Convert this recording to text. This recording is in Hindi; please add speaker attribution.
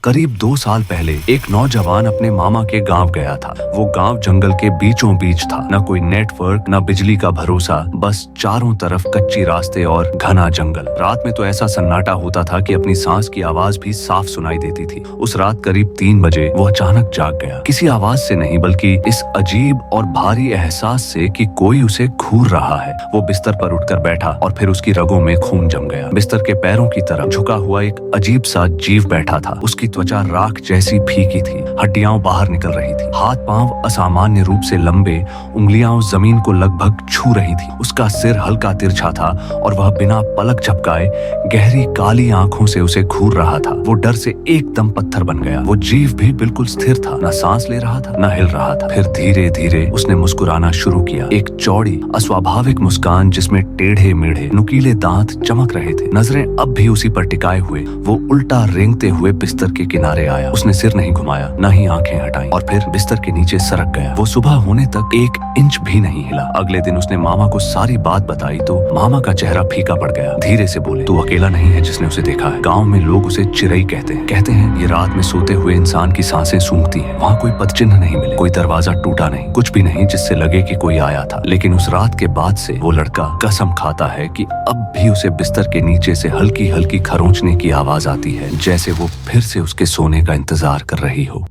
Speaker 1: करीब 2 साल पहले एक नौजवान अपने मामा के गांव गया था। वो गांव जंगल के बीचों बीच था। न कोई नेटवर्क, न बिजली का भरोसा, बस चारों तरफ कच्ची रास्ते और घना जंगल। रात में तो ऐसा सन्नाटा होता था कि अपनी सांस की आवाज भी साफ सुनाई देती थी। उस रात करीब 3 बजे वो अचानक जाग गया। किसी आवाज से नहीं, बल्कि इस अजीब और भारी एहसास से कि कोई उसे घूर रहा है। वो बिस्तर पर उठकर बैठा और फिर उसकी रगों में खून जम गया। बिस्तर के पैरों की तरफ झुका हुआ एक अजीब सा जीव बैठा था। उसकी त्वचा राख जैसी फीकी थी, हड्डियां बाहर निकल रही थी, हाथ पांव असामान्य रूप से लंबे, उंगलियां उस जमीन को लगभग छू रही थी। उसका सिर हल्का तिरछा था और वह बिना पलक झपकाए गहरी काली आंखों से उसे घूर रहा था। वो डर से एकदम पत्थर बन गया। वो जीव भी बिल्कुल स्थिर था, न सांस ले रहा था, न हिल रहा था। फिर धीरे धीरे उसने मुस्कुराना शुरू किया, एक चौड़ी अस्वाभाविक मुस्कान जिसमें टेढ़े मेढ़े नुकीले दांत चमक रहे थे। नजरें अब भी उसी पर टिकाए हुए वो उल्टा रेंगते हुए बिस्तर के किनारे आया। उसने सिर नहीं घुमाया, न ही आंखें हटाई और फिर बिस्तर के नीचे सरक गया। वो सुबह होने तक 1 इंच भी नहीं हिला। अगले दिन उसने मामा को सारी बात बताई तो मामा का चेहरा फीका पड़ गया। धीरे से बोले, तू अकेला नहीं है जिसने उसे देखा है। गांव में लोग उसे चिरई कहते हैं ये रात में सोते हुए इंसान की सांसें सूंघती हैं। वहाँ कोई पदचिन्ह नहीं मिले, कोई दरवाजा टूटा नहीं, कुछ भी नहीं जिससे लगे कि कोई आया था। लेकिन उस रात के बाद से वो लड़का कसम खाता है कि अब भी उसे बिस्तर के नीचे से हल्की हल्की खरोंचने की आवाज आती है, जैसे वो फिर से उसके सोने का इंतजार कर रही हो।